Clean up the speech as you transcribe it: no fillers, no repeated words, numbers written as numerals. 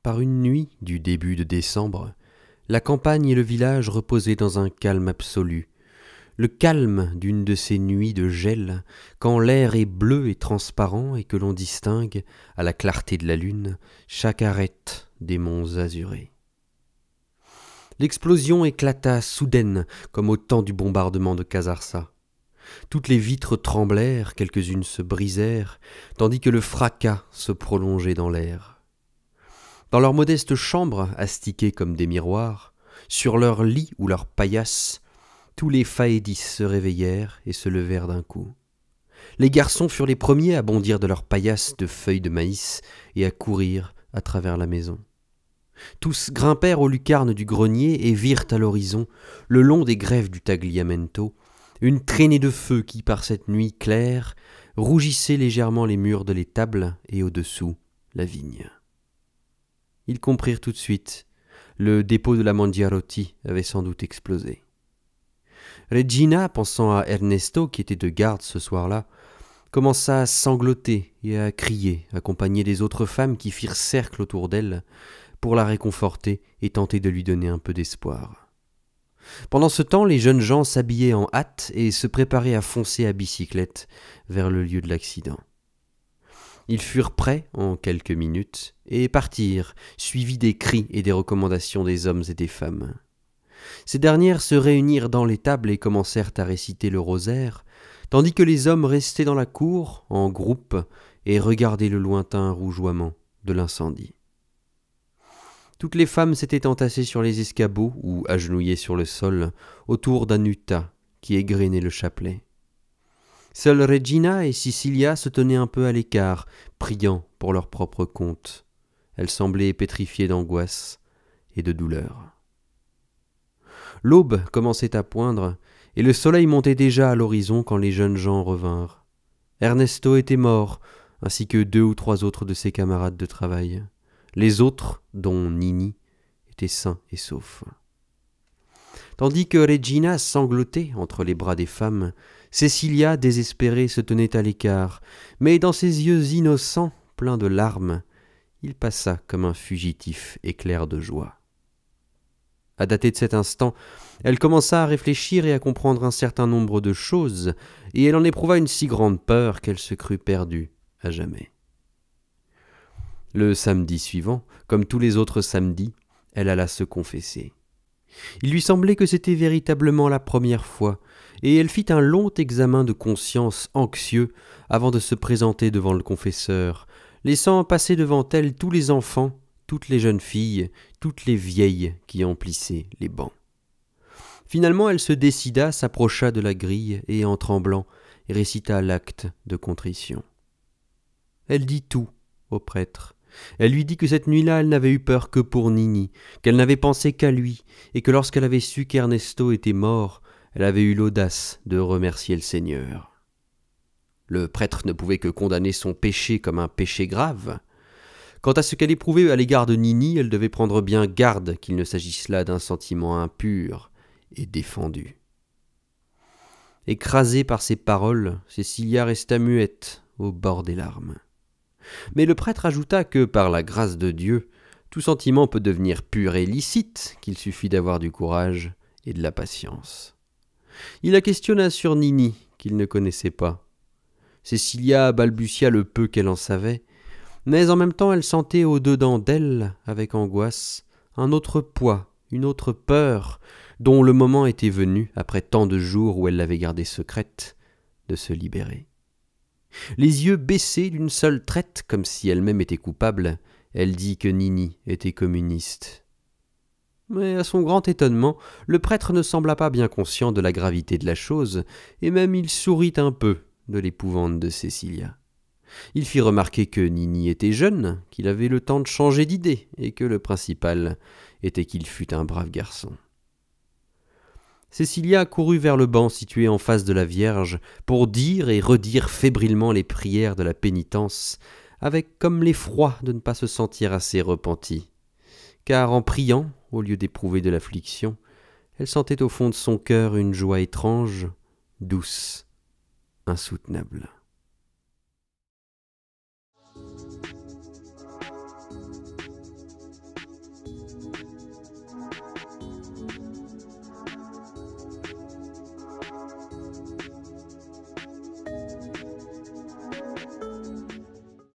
par une nuit du début de décembre, la campagne et le village reposaient dans un calme absolu, le calme d'une de ces nuits de gel, quand l'air est bleu et transparent et que l'on distingue, à la clarté de la lune, chaque arête des monts azurés. L'explosion éclata soudaine, comme au temps du bombardement de Casarsa. Toutes les vitres tremblèrent, quelques-unes se brisèrent, tandis que le fracas se prolongeait dans l'air. Dans leurs modestes chambres, astiquées comme des miroirs, sur leurs lits ou leurs paillasses, tous les faédis se réveillèrent et se levèrent d'un coup. Les garçons furent les premiers à bondir de leurs paillasses de feuilles de maïs et à courir à travers la maison. Tous grimpèrent aux lucarnes du grenier et virent à l'horizon, le long des grèves du tagliamento, une traînée de feu qui, par cette nuit claire, rougissait légèrement les murs de l'étable et au-dessous la vigne. Ils comprirent tout de suite, le dépôt de la Mangiarotti avait sans doute explosé. Regina, pensant à Ernesto qui était de garde ce soir-là, commença à sangloter et à crier, accompagnée des autres femmes qui firent cercle autour d'elle pour la réconforter et tenter de lui donner un peu d'espoir. Pendant ce temps, les jeunes gens s'habillaient en hâte et se préparaient à foncer à bicyclette vers le lieu de l'accident. Ils furent prêts en quelques minutes et partirent, suivis des cris et des recommandations des hommes et des femmes. Ces dernières se réunirent dans l'étable et commencèrent à réciter le rosaire, tandis que les hommes restaient dans la cour, en groupe, et regardaient le lointain rougeoiement de l'incendie. Toutes les femmes s'étaient entassées sur les escabeaux ou agenouillées sur le sol, autour d'un utah qui égrenait le chapelet. Seules Regina et Cecilia se tenaient un peu à l'écart, priant pour leur propre compte. Elles semblaient pétrifiées d'angoisse et de douleur. L'aube commençait à poindre, et le soleil montait déjà à l'horizon quand les jeunes gens revinrent. Ernesto était mort, ainsi que 2 ou 3 autres de ses camarades de travail. Les autres, dont Nini, étaient sains et saufs. Tandis que Regina sanglotait entre les bras des femmes, Cecilia, désespérée, se tenait à l'écart, mais dans ses yeux innocents, pleins de larmes, il passa comme un fugitif éclair de joie. À dater de cet instant, elle commença à réfléchir et à comprendre un certain nombre de choses, et elle en éprouva une si grande peur qu'elle se crut perdue à jamais. Le samedi suivant, comme tous les autres samedis, elle alla se confesser. Il lui semblait que c'était véritablement la première fois, et elle fit un long examen de conscience anxieux avant de se présenter devant le confesseur, laissant passer devant elle tous les enfants, toutes les jeunes filles, toutes les vieilles qui emplissaient les bancs. Finalement, elle se décida, s'approcha de la grille et, en tremblant, récita l'acte de contrition. Elle dit tout au prêtre. Elle lui dit que cette nuit-là, elle n'avait eu peur que pour Nini, qu'elle n'avait pensé qu'à lui, et que lorsqu'elle avait su qu'Ernesto était mort, elle avait eu l'audace de remercier le Seigneur. Le prêtre ne pouvait que condamner son péché comme un péché grave. Quant à ce qu'elle éprouvait à l'égard de Nini, elle devait prendre bien garde qu'il ne s'agisse là d'un sentiment impur et défendu. Écrasée par ces paroles, Cecilia resta muette au bord des larmes. Mais le prêtre ajouta que, par la grâce de Dieu, tout sentiment peut devenir pur et licite, qu'il suffit d'avoir du courage et de la patience. Il la questionna sur Nini, qu'il ne connaissait pas. Cecilia balbutia le peu qu'elle en savait, mais en même temps elle sentait au-dedans d'elle, avec angoisse, un autre poids, une autre peur, dont le moment était venu, après tant de jours où elle l'avait gardée secrète, de se libérer. Les yeux baissés d'une seule traite, comme si elle-même était coupable, elle dit que Nini était communiste. Mais à son grand étonnement, le prêtre ne sembla pas bien conscient de la gravité de la chose, et même il sourit un peu de l'épouvante de Cecilia. Il fit remarquer que Nini était jeune, qu'il avait le temps de changer d'idée, et que le principal était qu'il fût un brave garçon. Cecilia courut vers le banc situé en face de la Vierge pour dire et redire fébrilement les prières de la pénitence, avec comme l'effroi de ne pas se sentir assez repentie. Car en priant, au lieu d'éprouver de l'affliction, elle sentait au fond de son cœur une joie étrange, douce, insoutenable.